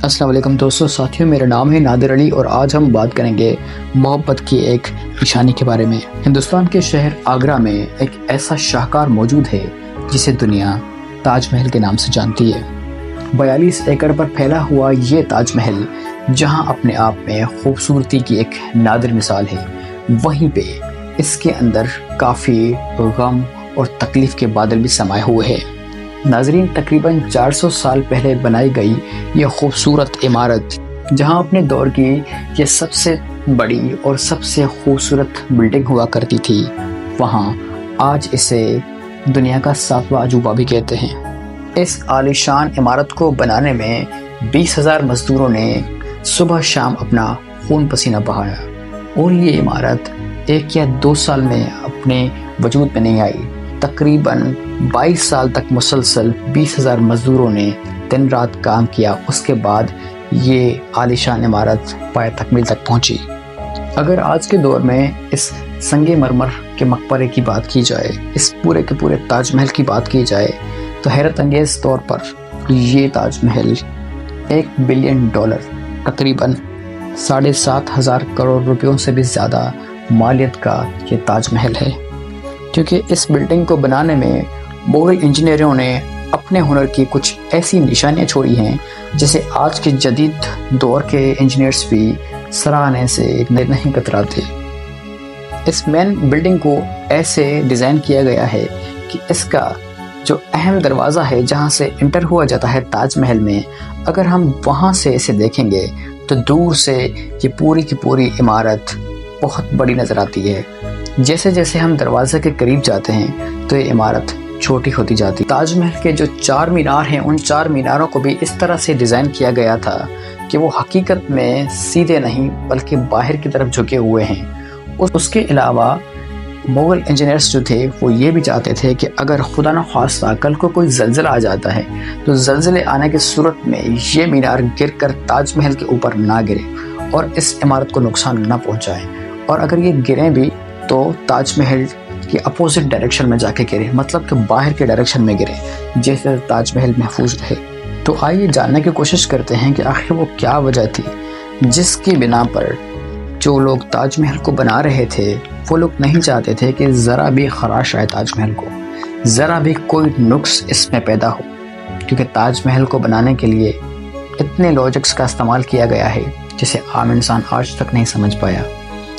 السلام علیکم دوستوں، ساتھیوں، میرا نام ہے نادر علی اور آج ہم بات کریں گے محبت کی ایک نشانی کے بارے میں۔ ہندوستان کے شہر آگرہ میں ایک ایسا شاہکار موجود ہے جسے دنیا تاج محل کے نام سے جانتی ہے۔ 42 ایکڑ پر پھیلا ہوا یہ تاج محل جہاں اپنے آپ میں خوبصورتی کی ایک نادر مثال ہے، وہیں پہ اس کے اندر کافی غم اور تکلیف کے بادل بھی سمائے ہوئے ہیں۔ ناظرین، تقریباً 400 سال پہلے بنائی گئی یہ خوبصورت عمارت جہاں اپنے دور کی یہ سب سے بڑی اور سب سے خوبصورت بلڈنگ ہوا کرتی تھی، وہاں آج اسے دنیا کا 7واں عجوبہ بھی کہتے ہیں۔ اس عالیشان عمارت کو بنانے میں 20,000 مزدوروں نے صبح شام اپنا خون پسینہ بہایا اور یہ عمارت 1 یا 2 سال میں اپنے وجود میں نہیں آئی۔ تقریباً 22 سال تک مسلسل 20,000 مزدوروں نے دن رات کام کیا، اس کے بعد یہ عالیشان عمارت پایہ تکمیل تک پہنچی۔ اگر آج کے دور میں اس سنگ مرمر کے مقبرے کی بات کی جائے، اس پورے کے پورے تاج محل کی بات کی جائے تو حیرت انگیز طور پر یہ تاج محل $1 بلین تقریباً 7,500 کروڑ روپیوں سے بھی زیادہ مالیت کا یہ تاج محل ہے، کیونکہ اس بلڈنگ کو بنانے میں مغل انجینئروں نے اپنے ہنر کی کچھ ایسی نشانیاں چھوڑی ہیں جسے آج کے جدید دور کے انجینئرز بھی سراہنے سے نہیں کتراتے۔ اس مین بلڈنگ کو ایسے ڈیزائن کیا گیا ہے کہ اس کا جو اہم دروازہ ہے جہاں سے انٹر ہوا جاتا ہے تاج محل میں، اگر ہم وہاں سے اسے دیکھیں گے تو دور سے یہ پوری کی پوری عمارت بہت بڑی نظر آتی ہے۔ جیسے جیسے ہم دروازے کے قریب جاتے ہیں تو یہ عمارت چھوٹی ہوتی جاتی۔ تاج محل کے جو 4 مینار ہیں، ان 4 میناروں کو بھی اس طرح سے ڈیزائن کیا گیا تھا کہ وہ حقیقت میں سیدھے نہیں بلکہ باہر کی طرف جھکے ہوئے ہیں۔ اس کے علاوہ مغل انجینئرز جو تھے وہ یہ بھی چاہتے تھے کہ اگر خدا نخواستہ کل کو کوئی زلزلہ آ جاتا ہے تو زلزلے آنے کی صورت میں یہ مینار گر کر تاج محل کے اوپر نہ گرے اور اس عمارت کو نقصان نہ پہنچائے، اور اگر یہ گریں بھی تو تاج محل کی اپوزٹ ڈائریکشن میں جا کے گرے، مطلب کہ باہر کے ڈائریکشن میں گرے، جس سے تاج محل محفوظ رہے۔ تو آئیے جاننے کی کوشش کرتے ہیں کہ آخر وہ کیا وجہ تھی جس کی بنا پر جو لوگ تاج محل کو بنا رہے تھے وہ لوگ نہیں چاہتے تھے کہ ذرا بھی خراش آئے تاج محل کو، ذرا بھی کوئی نقص اس میں پیدا ہو، کیونکہ تاج محل کو بنانے کے لیے اتنے لاجکس کا استعمال کیا گیا ہے جسے عام انسان آج تک نہیں سمجھ پایا۔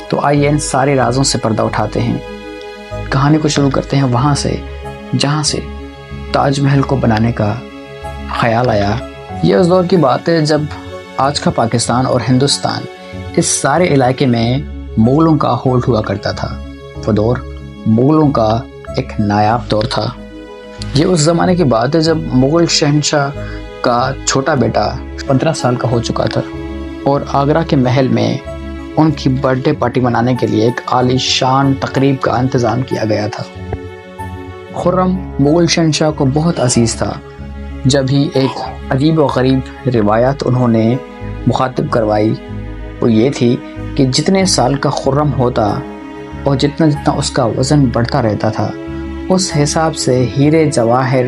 تو آئیے ان سارے رازوں سے پردہ اٹھاتے ہیں، کہانی کو شروع کرتے ہیں وہاں سے جہاں سے تاج محل کو بنانے کا خیال آیا۔ یہ اس دور کی بات ہے جب آج کا پاکستان اور ہندوستان اس سارے علاقے میں مغلوں کا ہولڈ ہوا کرتا تھا۔ وہ دور مغلوں کا ایک نایاب دور تھا۔ یہ اس زمانے کی بات ہے جب مغل شہنشاہ کا چھوٹا بیٹا 15 سال کا ہو چکا تھا اور آگرہ کے محل میں ان کی برتھ ڈے پارٹی منانے کے لیے ایک عالی شان تقریب کا انتظام کیا گیا تھا۔ خرم مغل شہنشاہ کو بہت عزیز تھا۔ جب ہی ایک عجیب و غریب روایت انہوں نے مخاطب کروائی، وہ یہ تھی کہ جتنے سال کا خرم ہوتا اور جتنا اس کا وزن بڑھتا رہتا تھا، اس حساب سے ہیرے جواہر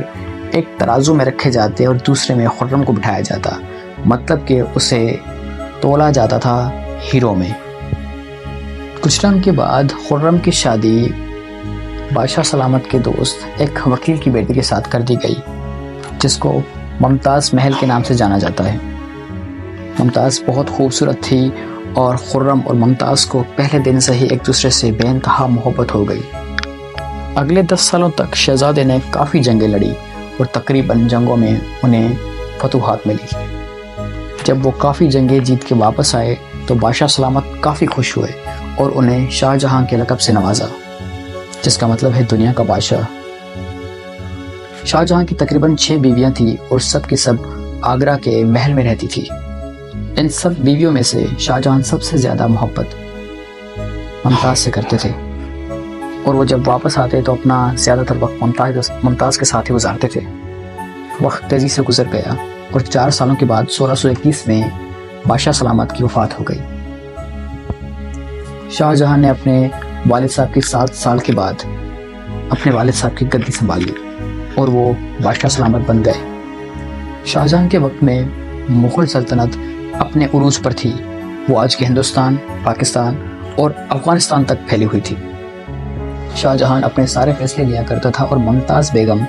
ایک ترازو میں رکھے جاتے اور دوسرے میں خرم کو بٹھایا جاتا، مطلب کہ اسے تولا جاتا تھا ہیروں میں۔ کچھ ٹائم کے بعد خرم کی شادی بادشاہ سلامت کے دوست ایک وکیل کی بیٹی کے ساتھ کر دی گئی، جس کو ممتاز محل کے نام سے جانا جاتا ہے۔ ممتاز بہت خوبصورت تھی اور خرم اور ممتاز کو پہلے دن سے ہی ایک دوسرے سے بے انتہا محبت ہو گئی۔ اگلے 10 سالوں تک شہزادے نے کافی جنگیں لڑی اور تقریباً جنگوں میں انہیں فتوحات ملی۔ جب وہ کافی جنگیں جیت کے واپس آئے تو بادشاہ سلامت کافی خوش ہوئے اور انہیں شاہ جہاں کے لقب سے نوازا، جس کا مطلب ہے دنیا کا بادشاہ۔ شاہ جہاں کی تقریباً 6 بیویاں تھیں اور سب کی سب آگرہ کے محل میں رہتی تھی۔ ان سب بیویوں میں سے شاہ جہاں سب سے زیادہ محبت ممتاز سے کرتے تھے، اور وہ جب واپس آتے تو اپنا زیادہ تر وقت ممتاز کے ساتھ ہی گزارتے تھے۔ وقت تیزی سے گزر گیا اور 4 سالوں کے بعد 1621 میں بادشاہ سلامت کی وفات ہو گئی۔ شاہ جہاں نے اپنے والد صاحب کی 7 سال کے بعد اپنے والد صاحب کی گدی سنبھال لی اور وہ بادشاہ سلامت بن گئے۔ شاہ جہاں کے وقت میں مغل سلطنت اپنے عروج پر تھی وہ آج کے ہندوستان، پاکستان اور افغانستان تک پھیلی ہوئی تھی۔ شاہ جہاں اپنے سارے فیصلے لیا کرتا تھا اور ممتاز بیگم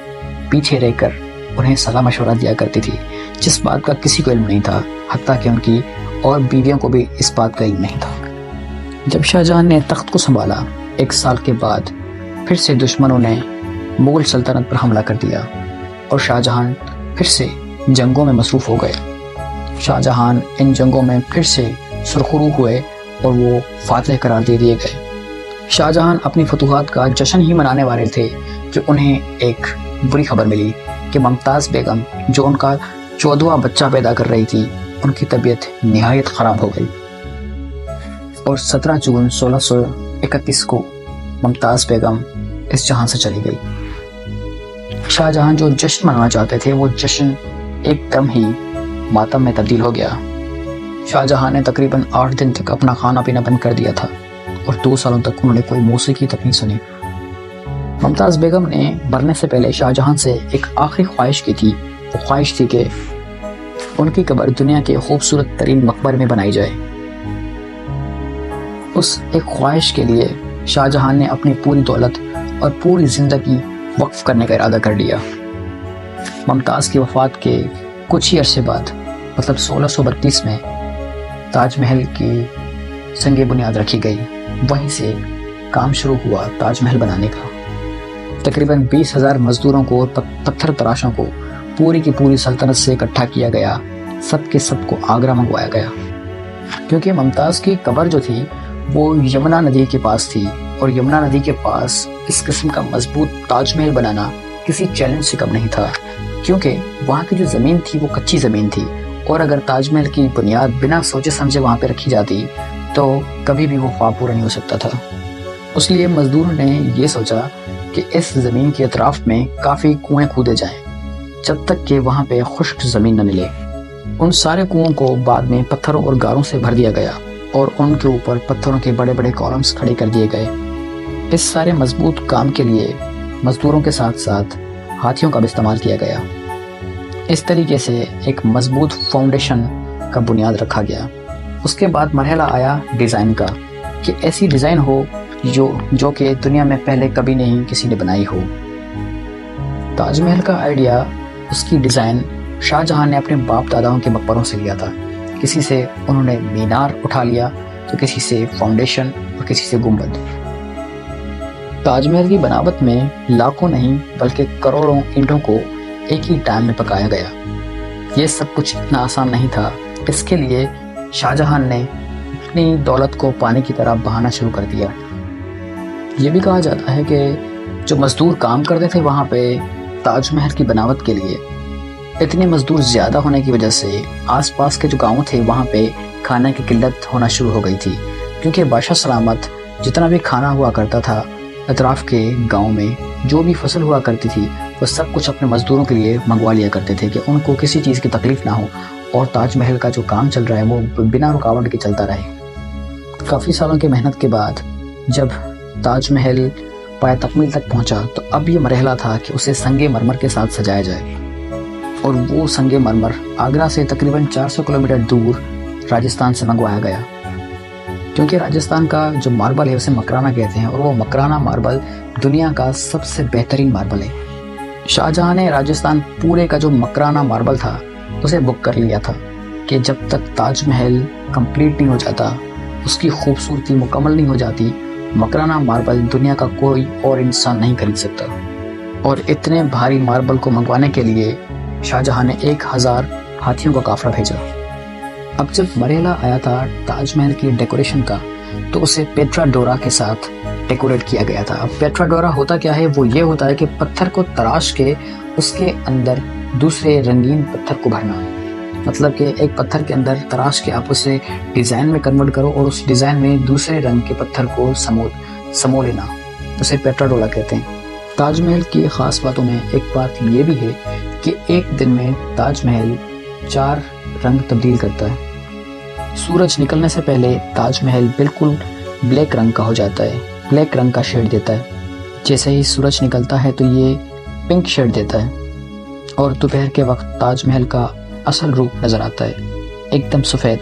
پیچھے رہ کر انہیں صلاح مشورہ دیا کرتی تھی، جس بات کا کسی کو علم نہیں تھا، حتیٰ کہ ان کی اور بیویوں کو بھی اس بات کا علم نہیں تھا۔ جب شاہ جہاں نے تخت کو سنبھالا، 1 سال کے بعد پھر سے دشمنوں نے مغل سلطنت پر حملہ کر دیا اور شاہ جہاں پھر سے جنگوں میں مصروف ہو گئے۔ شاہ جہاں ان جنگوں میں پھر سے سرخرو ہوئے اور وہ فاتح قرار دے دیے گئے۔ شاہ جہاں اپنی فتوحات کا جشن ہی منانے والے تھے کہ انہیں ایک بری خبر ملی کہ ممتاز بیگم جو ان کا 14واں بچہ پیدا کر رہی تھی، ان کی طبیعت نہایت خراب ہو گئی اور 17 جون 1631 کو ممتاز بیگم اس جہاں سے چلی گئی۔ شاہ جہاں جو جشن منانا چاہتے تھے وہ جشن ایک دم ہی ماتم میں تبدیل ہو گیا۔ شاہ جہاں نے تقریباً 8 دن تک اپنا کھانا پینا بند کر دیا تھا اور 2 سالوں تک انہوں نے کوئی موسیقی تک نہیں سنی۔ ممتاز بیگم نے مرنے سے پہلے شاہ جہاں سے ایک آخری خواہش کی تھی، وہ خواہش تھی کہ ان کی قبر دنیا کے خوبصورت ترین مقبرے میں بنائی جائے۔ اس ایک خواہش کے لیے شاہ جہاں نے اپنی پوری دولت اور پوری زندگی وقف کرنے کا ارادہ کر لیا۔ ممتاز کی وفات کے کچھ ہی عرصے بعد مطلب 1632 میں تاج محل کی سنگ بنیاد رکھی گئی۔ وہیں سے کام شروع ہوا تاج محل بنانے کا۔ تقریباً 20,000 مزدوروں کو اور پتھر تراشوں کو پوری کی پوری سلطنت سے اکٹھا کیا گیا، سب کے سب کو آگرہ منگوایا گیا، کیونکہ ممتاز کی قبر جو تھی وہ یمنا ندی کے پاس تھی اور یمنا ندی کے پاس اس قسم کا مضبوط تاج محل بنانا کسی چیلنج سے کم نہیں تھا، کیونکہ وہاں کی جو زمین تھی وہ کچی زمین تھی اور اگر تاج محل کی بنیاد بنا سوچے سمجھے وہاں پہ رکھی جاتی تو کبھی بھی وہ خواب پورا نہیں ہو سکتا تھا۔ اس لیے مزدوروں نے یہ سوچا کہ اس زمین کے اطراف میں کافی کنویں کھودے جائیں جب تک کہ وہاں پہ خشک زمین نہ ملے۔ ان سارے کنووں کو بعد میں پتھروں اور گاروں سے بھر دیا گیا اور ان کے اوپر پتھروں کے بڑے بڑے کالمز کھڑے کر دیے گئے۔ اس سارے مضبوط کام کے لیے مزدوروں کے ساتھ ساتھ ہاتھیوں کا بھی استعمال کیا گیا۔ اس طریقے سے ایک مضبوط فاؤنڈیشن کا بنیاد رکھا گیا۔ اس کے بعد مرحلہ آیا ڈیزائن کا، کہ ایسی ڈیزائن ہو جو کہ دنیا میں پہلے کبھی نہیں کسی نے بنائی ہو۔ تاج محل کا آئیڈیا، اس کی ڈیزائن شاہ جہاں نے اپنے باپ داداؤں کے مقبروں سے لیا تھا۔ کسی سے انہوں نے مینار اٹھا لیا تو کسی سے فاؤنڈیشن اور کسی سے گنبد۔ تاج محل کی بناوٹ میں لاکھوں نہیں بلکہ کروڑوں اینٹوں کو ایک ہی ٹائم میں پکایا گیا۔ یہ سب کچھ اتنا آسان نہیں تھا۔ اس کے لیے شاہ جہاں نے اپنی دولت کو پانی کی طرح بہانا شروع کر دیا۔ یہ بھی کہا جاتا ہے کہ جو مزدور کام کرتے تھے وہاں پہ تاج محل کی بناوٹ کے لیے، اتنے مزدور زیادہ ہونے کی وجہ سے آس پاس کے جو گاؤں تھے وہاں پہ کھانے کی قلت ہونا شروع ہو گئی تھی، کیونکہ بادشاہ سلامت جتنا بھی کھانا ہوا کرتا تھا اطراف کے گاؤں میں جو بھی فصل ہوا کرتی تھی وہ سب کچھ اپنے مزدوروں کے لیے منگوا لیا کرتے تھے کہ ان کو کسی چیز کی تکلیف نہ ہو اور تاج محل کا جو کام چل رہا ہے وہ بنا رکاوٹ کے چلتا رہے۔ کافی سالوں کی محنت کے بعد جب تاج محل پایہ تکمیل تک پہنچا تو اب یہ مرحلہ تھا کہ اسے سنگ مرمر کے ساتھ سجایا جائے، اور وہ سنگ مرمر آگرہ سے تقریباً 400 کلومیٹر دور راجستھان سے منگوایا گیا، کیونکہ راجستھان کا جو ماربل ہے اسے مکرانہ کہتے ہیں اور وہ مکرانہ ماربل دنیا کا سب سے بہترین ماربل ہے۔ شاہ جہاں نے راجستھان پورے کا جو مکرانہ ماربل تھا اسے بک کر لیا تھا کہ جب تک تاج محل کمپلیٹ نہیں ہو جاتا، اس کی خوبصورتی مکمل نہیں ہو جاتی، مکرانہ ماربل دنیا کا کوئی اور انسان نہیں خرید سکتا۔ اور اتنے بھاری ماربل کو منگوانے کے لیے شاہ جہاں نے 1000 ہاتھیوں کا قافلہ بھیجا۔ اب جب مرحلہ آیا تھا تاج محل کی ڈیکوریشن کا تو اسے پیٹرا ڈورا کے ساتھ ڈیکوریٹ کیا گیا تھا۔ اب پیٹرا ڈورا ہوتا کیا ہے؟ وہ یہ ہوتا ہے کہ پتھر کو تراش کے اس کے اندر دوسرے رنگین پتھر کو بھرنا، مطلب کہ ایک پتھر کے اندر تراش کے آپ اسے ڈیزائن میں کنورٹ کرو اور اس ڈیزائن میں دوسرے رنگ کے پتھر کو سمو لینا، اسے پیٹرا ڈورا کہتے ہیں۔ تاج محل کی خاص باتوں میں ایک بات یہ بھی ہے کہ ایک دن میں تاج محل 4 رنگ تبدیل کرتا ہے۔ سورج نکلنے سے پہلے تاج محل بالکل بلیک رنگ کا ہو جاتا ہے، بلیک رنگ کا شیڈ دیتا ہے۔ جیسے ہی سورج نکلتا ہے تو یہ پنک شیڈ دیتا ہے، اور دوپہر کے وقت تاج محل کا اصل روپ نظر آتا ہے، ایک دم سفید،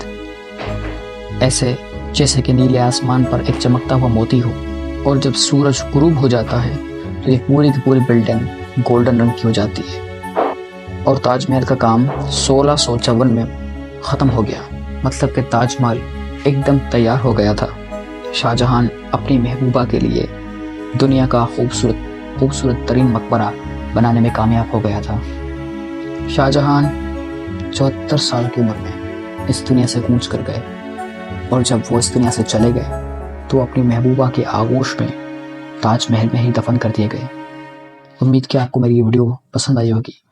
ایسے جیسے کہ نیلے آسمان پر ایک چمکتا ہوا موتی ہو۔ اور جب سورج غروب ہو جاتا ہے تو یہ پوری کی پوری بلڈنگ گولڈن رنگ کی ہو جاتی ہے۔ اور تاج محل کا کام 1654 میں ختم ہو گیا، مطلب کہ تاج محل ایک دم تیار ہو گیا تھا۔ شاہ جہاں اپنی محبوبہ کے لیے دنیا کا خوبصورت ترین مقبرہ بنانے میں کامیاب ہو گیا تھا۔ شاہ جہاں 74 سال کی عمر میں اس دنیا سے کوچ کر گئے، اور جب وہ اس دنیا سے چلے گئے تو اپنی محبوبہ کے آغوش میں تاج محل میں ہی دفن کر دیے گئے۔ امید کہ آپ کو میری یہ ویڈیو پسند آئی ہوگی۔